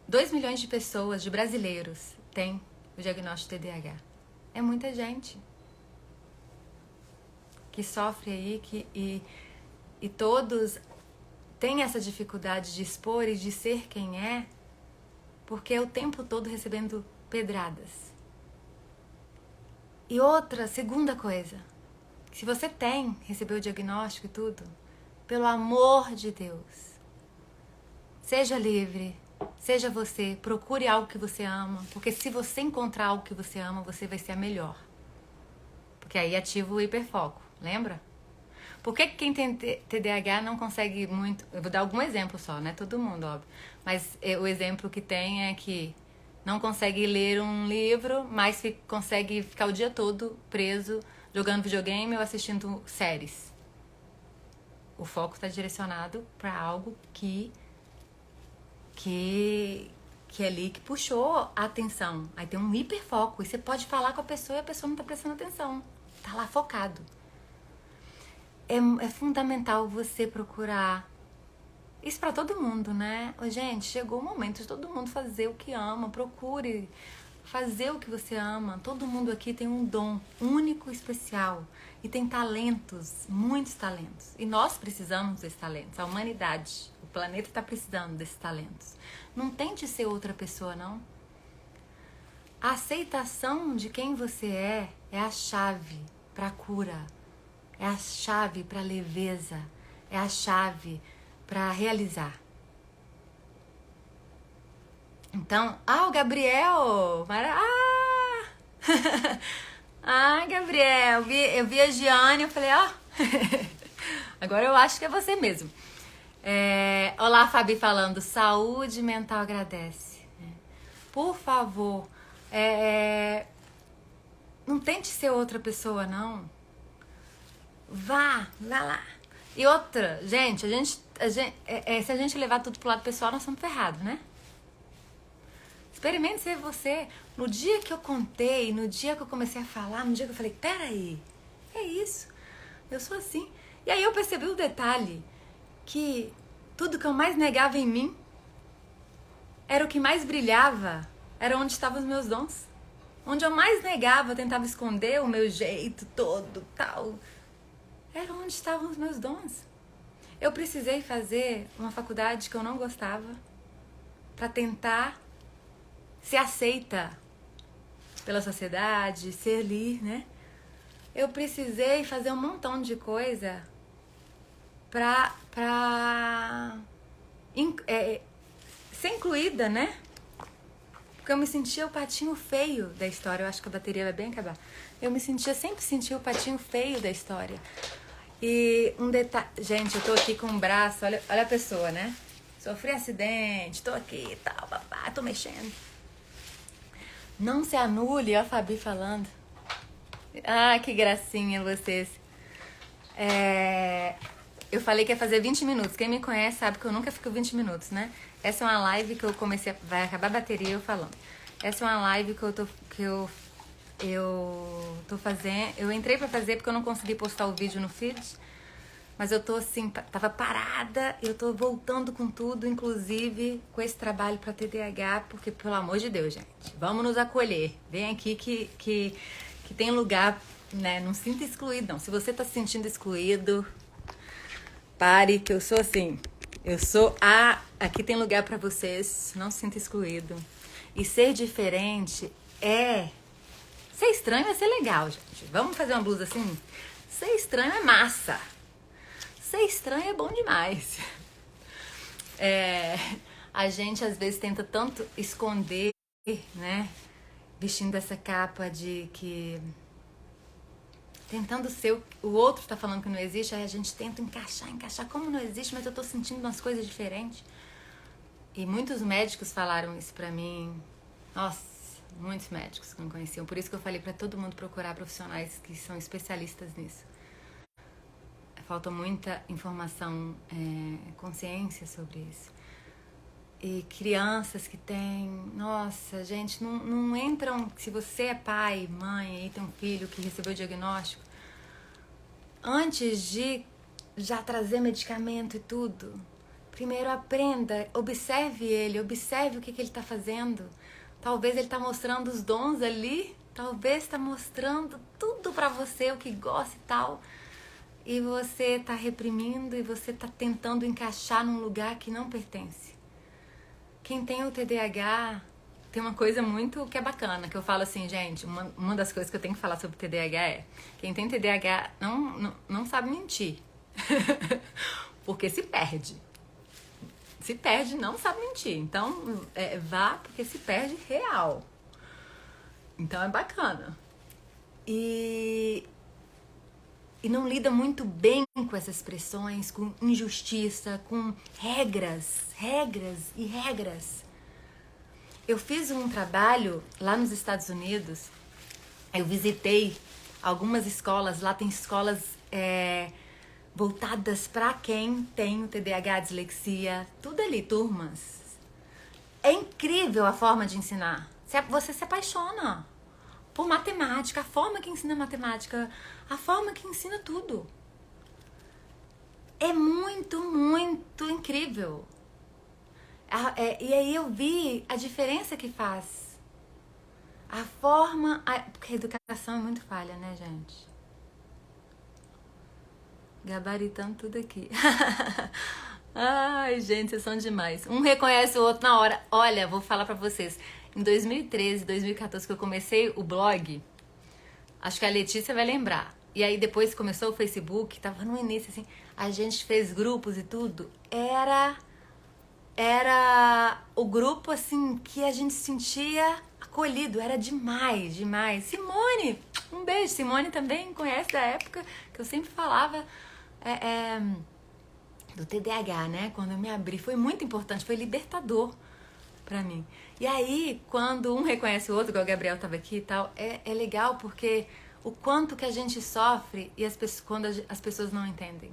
2 milhões de pessoas, de brasileiros, têm o diagnóstico de TDAH? É muita gente que sofre aí, e todos têm essa dificuldade de expor e de ser quem é, porque é o tempo todo recebendo pedradas. E segunda coisa, se você recebeu o diagnóstico e tudo, pelo amor de Deus, seja livre, seja você, procure algo que você ama, porque se você encontrar algo que você ama, você vai ser a melhor. Porque aí ativa o hiperfoco, lembra? Por que quem tem TDAH não consegue muito... Eu vou dar algum exemplo só, não é todo mundo, óbvio. Mas o exemplo que tem é que não consegue ler um livro, mas consegue ficar o dia todo preso jogando videogame ou assistindo séries. O foco está direcionado para algo que é ali que puxou a atenção. Aí tem um hiperfoco. E você pode falar com a pessoa e a pessoa não está prestando atenção. Tá lá focado. É fundamental você procurar. Isso para todo mundo, né? Gente, chegou o momento de todo mundo fazer o que ama. Procure fazer o que você ama. Todo mundo aqui tem um dom único e especial. E tem talentos, muitos talentos. E nós precisamos desses talentos. A humanidade, o planeta está precisando desses talentos. Não tente ser outra pessoa, não. A aceitação de quem você é a chave para a cura. É a chave para a leveza. É a chave para realizar. Então, o Gabriel! Ai, Gabriel, eu vi a Giane, eu falei, ó, agora eu acho que é você mesmo. Olá, Fabi falando, saúde mental agradece. Por favor, não tente ser outra pessoa, não. Vá lá. E outra, gente, se a gente levar tudo pro lado pessoal, nós somos ferrados, né? Experimente ser você. No dia que eu contei, no dia que eu comecei a falar, no dia que eu falei, peraí, é isso, eu sou assim. E aí eu percebi o detalhe, que tudo que eu mais negava em mim era o que mais brilhava, era onde estavam os meus dons. Onde eu mais negava, eu tentava esconder o meu jeito todo, tal, era onde estavam os meus dons. Eu precisei fazer uma faculdade que eu não gostava para tentar ser aceita pela sociedade, ser ali, né? Eu precisei fazer um montão de coisa pra ser incluída, né? Porque eu me sentia o patinho feio da história. Eu acho que a bateria vai bem acabar. Sempre sentia o patinho feio da história. E um detalhe... Gente, eu tô aqui com o braço... Olha a pessoa, né? Sofri acidente, tô aqui e tal, papá, tô mexendo. Não se anule, ó a Fabi falando. Ah, que gracinha vocês. Eu falei que ia fazer 20 minutos. Quem me conhece sabe que eu nunca fico 20 minutos, né? Essa é uma live que eu comecei... Vai acabar a bateria eu falando. Essa é uma live que eu tô fazendo... Eu entrei pra fazer porque eu não consegui postar o vídeo no feed. Mas eu tô assim... Tava parada. Eu tô voltando com tudo, inclusive com esse trabalho pra TDAH. Porque, pelo amor de Deus, gente. Vamos nos acolher. Vem aqui que tem lugar, né? Não sinta excluído, não. Se você tá se sentindo excluído... Pare, que eu sou assim. Eu sou a... Aqui tem lugar pra vocês. Não se sinta excluído. E ser diferente é... Ser estranho é ser legal, gente. Vamos fazer uma blusa assim? Ser estranho é massa. Ser estranho é bom demais. A gente, às vezes, tenta tanto esconder, né? Vestindo essa capa de que... Tentando ser o outro tá falando que não existe, aí a gente tenta encaixar como não existe, mas eu tô sentindo umas coisas diferentes. E muitos médicos falaram isso pra mim. Nossa, muitos médicos que não conheciam. Por isso que eu falei pra todo mundo procurar profissionais que são especialistas nisso. Falta muita informação, consciência sobre isso. E crianças que têm... Nossa, gente, não entram... Se você é pai, mãe, e tem um filho que recebeu o diagnóstico, antes de já trazer medicamento e tudo, primeiro aprenda, observe o que ele está fazendo. Talvez ele está mostrando os dons ali, talvez está mostrando tudo para você, o que gosta e tal, e você está reprimindo e você está tentando encaixar num lugar que não pertence. Quem tem o TDAH tem uma coisa muito que é bacana, que eu falo assim, gente, uma das coisas que eu tenho que falar sobre TDAH é, quem tem TDAH não sabe mentir, porque se perde. Se perde, não sabe mentir. Então, vá porque se perde real. Então é bacana. E não lida muito bem com essas pressões, com injustiça, com regras. Eu fiz um trabalho lá nos Estados Unidos, eu visitei algumas escolas, lá tem escolas voltadas para quem tem o TDAH, dislexia, tudo ali, turmas. É incrível a forma de ensinar, você se apaixona por matemática, a forma que ensina matemática, a forma que ensina tudo. É muito, muito incrível. E aí eu vi a diferença que faz. A forma... Porque a educação é muito falha, né, gente? Gabaritando tudo aqui. Ai, gente, vocês são demais. Um reconhece o outro na hora. Olha, vou falar pra vocês. Em 2013, 2014, que eu comecei o blog, acho que a Letícia vai lembrar. E aí depois começou o Facebook, tava no início, assim, a gente fez grupos e tudo. Era o grupo, assim, que a gente sentia acolhido, era demais, demais. Simone, um beijo. Simone também conhece da época que eu sempre falava do TDAH, né? Quando eu me abri, foi muito importante, foi libertador pra mim. E aí, quando um reconhece o outro, igual o Gabriel tava aqui e tal, é legal porque o quanto que a gente sofre e quando as pessoas não entendem.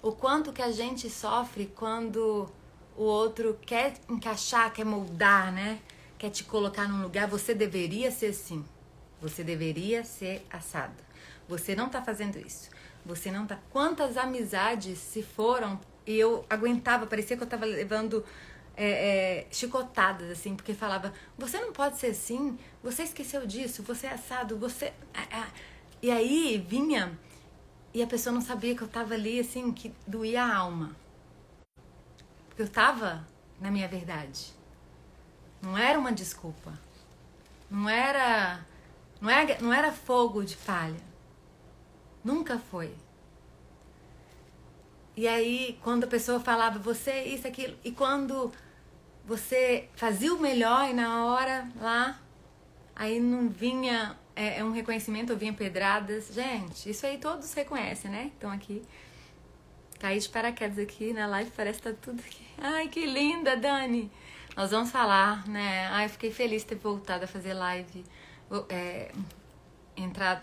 O quanto que a gente sofre quando o outro quer encaixar, quer moldar, né? Quer te colocar num lugar, você deveria ser assim. Você deveria ser assado. Você não tá fazendo isso. Você não tá... Quantas amizades se foram e eu aguentava, parecia que eu tava levando chicotadas, assim, porque falava, você não pode ser assim, você esqueceu disso, você é assado, você... E aí vinha e a pessoa não sabia que eu tava ali, assim, que doía a alma. Porque eu tava na minha verdade. Não era uma desculpa. Não era fogo de palha. Nunca foi. E aí, quando a pessoa falava, você, isso, aquilo, e quando você fazia o melhor e na hora lá, aí não vinha um reconhecimento, ou vinha pedradas. Gente, isso aí todos reconhecem, né? Então aqui, caí de paraquedas aqui na live, parece que tá tudo aqui. Ai, que linda, Dani! Nós vamos falar, né? Ai, fiquei feliz de ter voltado a fazer live.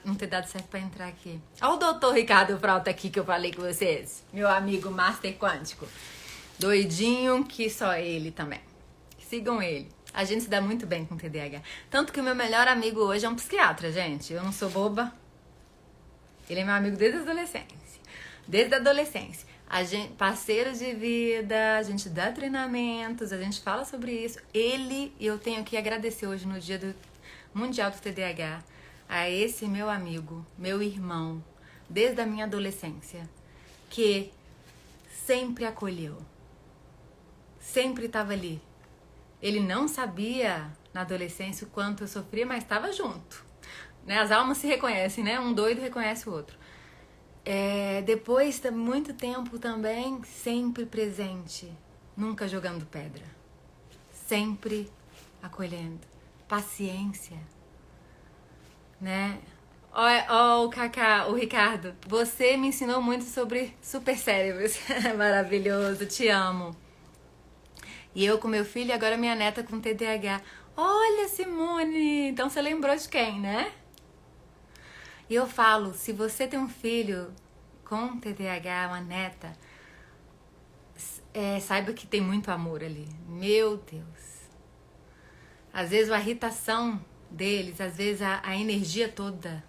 Não ter dado certo pra entrar aqui. Olha o doutor Ricardo Frota aqui que eu falei com vocês. Meu amigo Master Quântico. Doidinho que só ele também. Sigam ele. A gente se dá muito bem com TDAH. Tanto que o meu melhor amigo hoje é um psiquiatra, gente. Eu não sou boba. Ele é meu amigo desde a adolescência. Desde a adolescência. A gente, parceiro de vida, a gente dá treinamentos, a gente fala sobre isso. Eu tenho que agradecer hoje no dia do Mundial do TDAH a esse meu amigo, meu irmão, desde a minha adolescência, que sempre acolheu, sempre estava ali. Ele não sabia na adolescência o quanto eu sofria, mas estava junto. Né? As almas se reconhecem, né? Um doido reconhece o outro. Depois de muito tempo também, sempre presente, nunca jogando pedra, sempre acolhendo, paciência, né? Ó, o Kaká, o Ricardo, você me ensinou muito sobre supercérebros. Maravilhoso, te amo. E eu com meu filho e agora minha neta com TDAH. Olha, Simone, então você lembrou de quem, né? E eu falo, se você tem um filho com TDAH, uma neta, saiba que tem muito amor ali. Meu Deus. Às vezes a irritação deles, às vezes a energia toda,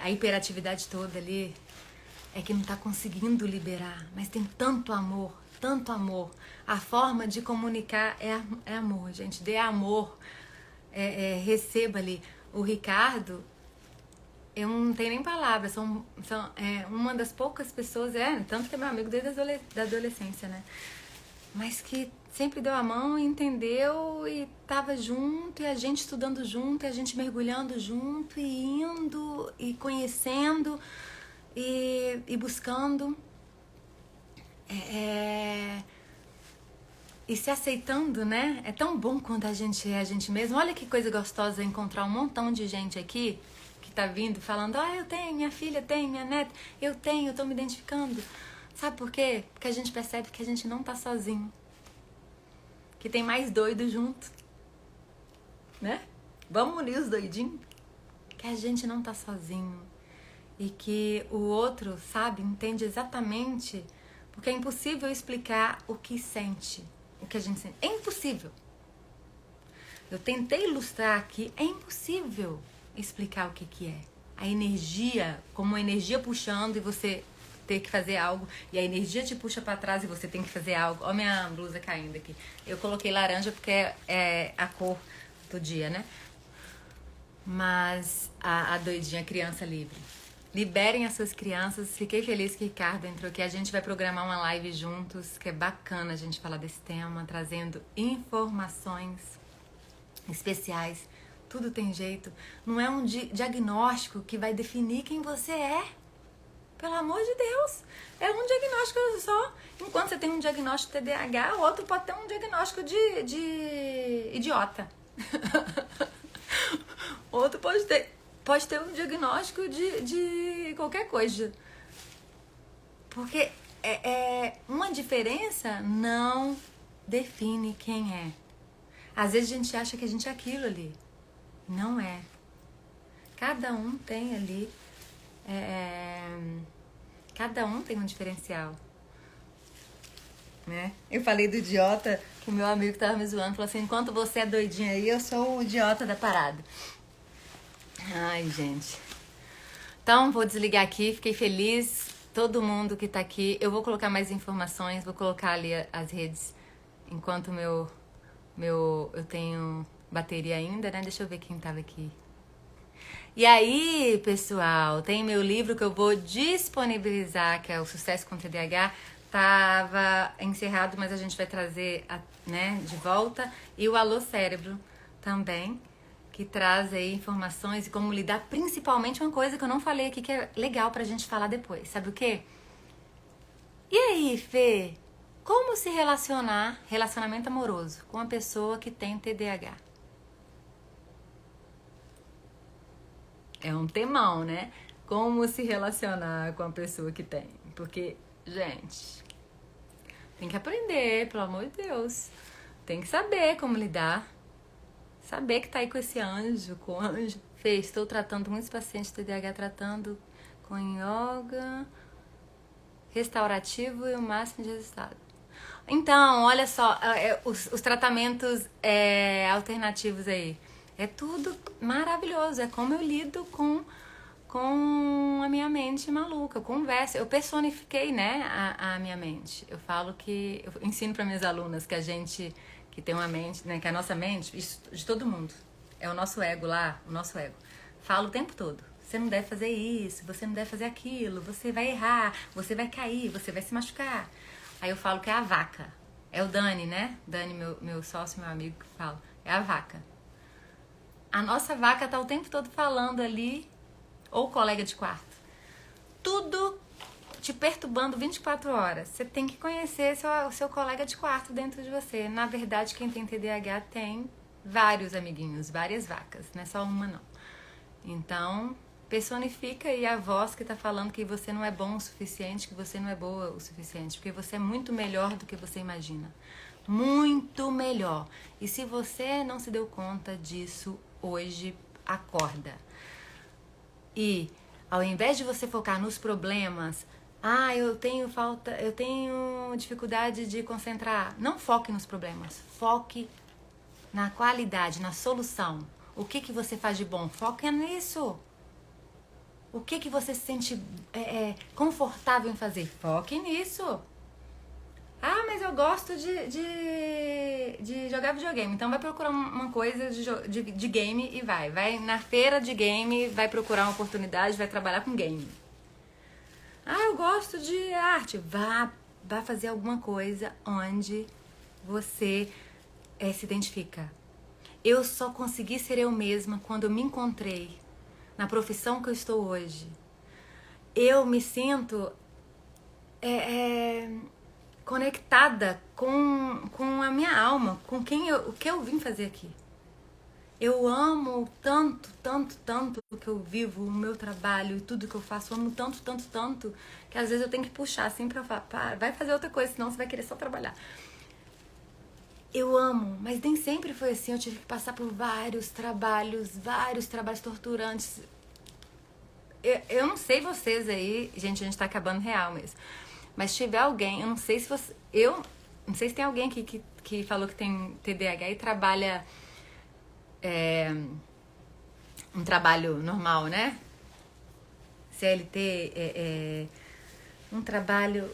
a hiperatividade toda ali, é que não tá conseguindo liberar. Mas tem tanto amor, tanto amor. A forma de comunicar é amor, gente. Dê amor, receba ali. O Ricardo, eu não tenho nem palavras, são uma das poucas pessoas, tanto que é meu amigo desde a adolescência, né? Mas que sempre deu a mão, entendeu e tava junto, e a gente estudando junto, e a gente mergulhando junto, e indo, e conhecendo, e buscando, e se aceitando, né? É tão bom quando a gente é a gente mesmo. Olha que coisa gostosa encontrar um montão de gente aqui que tá vindo falando, eu tenho, minha filha tem, minha neta, eu tô me identificando. Sabe por quê? Porque a gente percebe que a gente não tá sozinho. Que tem mais doido junto. Né? Vamos unir os doidinhos? Que a gente não tá sozinho. E que o outro, sabe, entende exatamente. Porque é impossível explicar o que sente. O que a gente sente. É impossível. Eu tentei ilustrar aqui. É impossível explicar o que é. A energia, como uma energia puxando e você ter que fazer algo, e a energia te puxa pra trás e você tem que fazer algo. Ó minha blusa caindo aqui. Eu coloquei laranja porque é a cor do dia, né? Mas a doidinha, criança livre. Liberem as suas crianças. Fiquei feliz que o Ricardo entrou aqui. A gente vai programar uma live juntos, que é bacana a gente falar desse tema, trazendo informações especiais. Tudo tem jeito. Não é um diagnóstico que vai definir quem você é. Pelo amor de Deus. É um diagnóstico só. Enquanto você tem tem um diagnóstico de TDAH, o outro pode ter um diagnóstico de idiota. Outro pode ter um diagnóstico de qualquer coisa. Porque uma diferença não define quem é. Às vezes a gente acha que a gente é aquilo ali. Não é. Cada um tem ali... cada um tem um diferencial. Né? Eu falei do idiota, que o meu amigo tava me zoando. Falou assim, enquanto você é doidinha aí, eu sou o idiota da parada. Ai, gente. Então, vou desligar aqui. Fiquei feliz. Todo mundo que tá aqui. Eu vou colocar mais informações. Vou colocar ali as redes. Enquanto eu tenho bateria ainda, né? Deixa eu ver quem tava aqui. E aí, pessoal, tem meu livro que eu vou disponibilizar, que é o Sucesso com TDAH. Tava encerrado, mas a gente vai trazer, né, de volta. E o Alô Cérebro também, que traz aí informações e como lidar, principalmente uma coisa que eu não falei aqui, que é legal pra gente falar depois. Sabe o quê? E aí, Fê? Como se relacionar, relacionamento amoroso, com uma pessoa que tem TDAH? É um temão, né? Como se relacionar com a pessoa que tem. Porque, gente, tem que aprender, pelo amor de Deus. Tem que saber como lidar. Saber que tá aí com esse anjo, com o anjo. Fê, estou tratando muitos pacientes de TDAH, tratando com yoga restaurativo e o máximo de resultado. Então, olha só, os tratamentos alternativos aí. É tudo maravilhoso. É como eu lido com a minha mente maluca. Eu converso, eu personifiquei, né, a minha mente. Eu falo que... Eu ensino para minhas alunas que a gente... Que tem uma mente, né, que a nossa mente... Isso de todo mundo. É o nosso ego lá, o nosso ego. Falo o tempo todo. Você não deve fazer isso, você não deve fazer aquilo. Você vai errar, você vai cair, você vai se machucar. Aí eu falo que é a vaca. É o Dani, né? Dani, meu sócio, meu amigo, que fala. É a vaca. A nossa vaca tá o tempo todo falando ali, ou colega de quarto. Tudo te perturbando 24 horas. Você tem que conhecer o seu colega de quarto dentro de você. Na verdade, quem tem TDAH tem vários amiguinhos, várias vacas. Não é só uma, não. Então, personifica aí a voz que tá falando que você não é bom o suficiente, que você não é boa o suficiente. Porque você é muito melhor do que você imagina. Muito melhor. E se você não se deu conta disso hoje, acorda. E ao invés de você focar nos problemas, eu tenho dificuldade de concentrar. Não foque nos problemas, foque na qualidade, na solução. O que você faz de bom? Foque nisso. O que você se sente confortável em fazer? Foque nisso. Mas eu gosto de jogar videogame. Então vai procurar uma coisa de game e vai na feira de game, vai procurar uma oportunidade, vai trabalhar com game. Eu gosto de arte. Vá fazer alguma coisa onde você se identifica. Eu só consegui ser eu mesma quando eu me encontrei na profissão que eu estou hoje. Eu me sinto conectada com a minha alma, com o que eu vim fazer aqui. Eu amo tanto, tanto, tanto o que eu vivo, o meu trabalho e tudo que eu faço. Eu amo tanto, tanto, tanto, que às vezes eu tenho que puxar assim pra falar, vai fazer outra coisa, senão você vai querer só trabalhar. Eu amo, mas nem sempre foi assim. Eu tive que passar por vários trabalhos torturantes. Eu não sei vocês aí, gente, a gente tá acabando real mesmo. Mas se tiver alguém, eu não sei se você... Eu não sei se tem alguém aqui que falou que tem TDAH e trabalha um trabalho normal, né? CLT, um trabalho...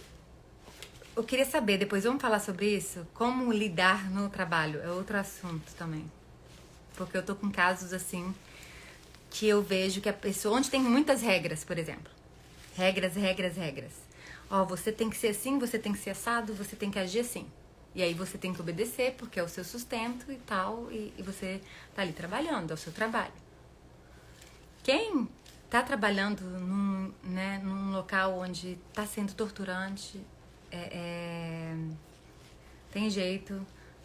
Eu queria saber, depois vamos falar sobre isso? Como lidar no trabalho, é outro assunto também. Porque eu tô com casos assim, que eu vejo que a pessoa... Onde tem muitas regras, por exemplo. Regras. Você tem que ser assim, você tem que ser assado, você tem que agir assim. E aí você tem que obedecer, porque é o seu sustento e tal, e você tá ali trabalhando, é o seu trabalho. Quem tá trabalhando num local onde tá sendo torturante, Tem jeito,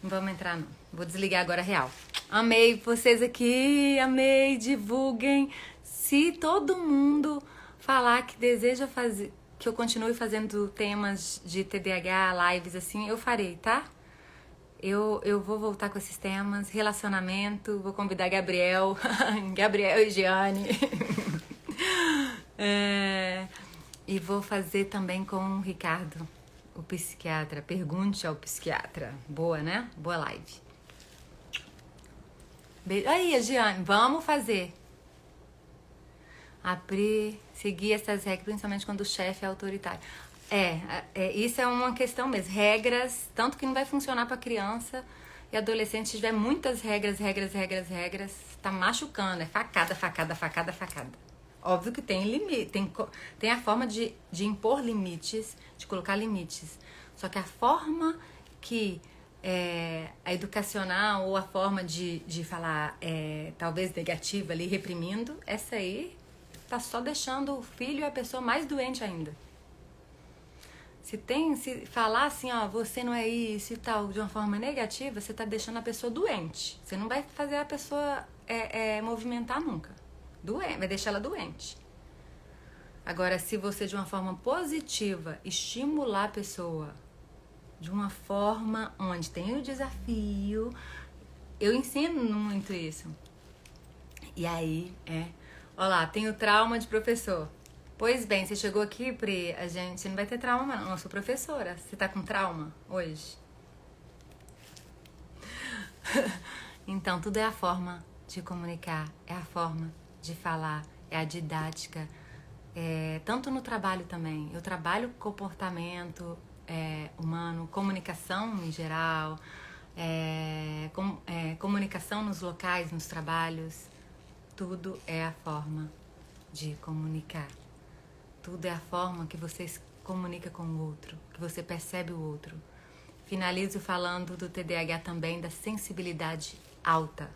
não vamos entrar não. Vou desligar agora real. Amei vocês aqui, amei, divulguem. Se todo mundo falar que deseja fazer, que eu continue fazendo temas de TDAH, lives assim, eu farei, tá? Eu vou voltar com esses temas, relacionamento, vou convidar Gabriel, Gabriel e Giane. E vou fazer também com o Ricardo, o psiquiatra. Pergunte ao psiquiatra. Boa, né? Boa live. Beijo. Aí, Giane, vamos fazer. Seguir essas regras, principalmente quando o chefe é autoritário. Isso é uma questão mesmo. Regras, tanto que não vai funcionar para criança e adolescente. Se tiver muitas regras, tá machucando. É facada. Óbvio que tem limite, tem a forma de impor limites, de colocar limites. Só que a forma que a educacional ou a forma de falar talvez negativa ali, reprimindo, essa aí tá só deixando o filho e a pessoa mais doente ainda. Se falar assim, ó, você não é isso e tal, de uma forma negativa, você tá deixando a pessoa doente. Você não vai fazer a pessoa movimentar nunca. Vai deixar ela doente. Agora, se você de uma forma positiva estimular a pessoa de uma forma onde tem o desafio, eu ensino muito isso. E aí, olha lá, tem o trauma de professor. Pois bem, você chegou aqui, Pri, você não vai ter trauma não, eu sou professora. Você tá com trauma hoje? Então, tudo é a forma de comunicar, é a forma de falar, é a didática, tanto no trabalho também. Eu trabalho comportamento humano, comunicação em geral, comunicação nos locais, nos trabalhos. Tudo é a forma de comunicar. Tudo é a forma que você se comunica com o outro, que você percebe o outro. Finalizo falando do TDAH também, da sensibilidade alta.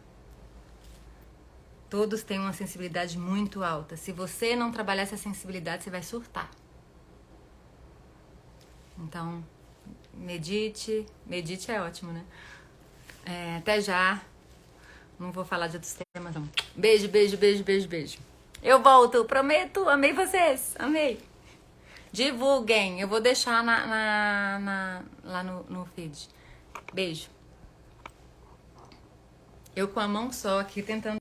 Todos têm uma sensibilidade muito alta. Se você não trabalhar essa sensibilidade, você vai surtar. Então, medite. Medite é ótimo, né? Até já. Não vou falar de outros temas, não. Beijo. Eu volto, prometo. Amei vocês. Amei. Divulguem. Eu vou deixar lá no feed. Beijo. Eu com a mão só aqui tentando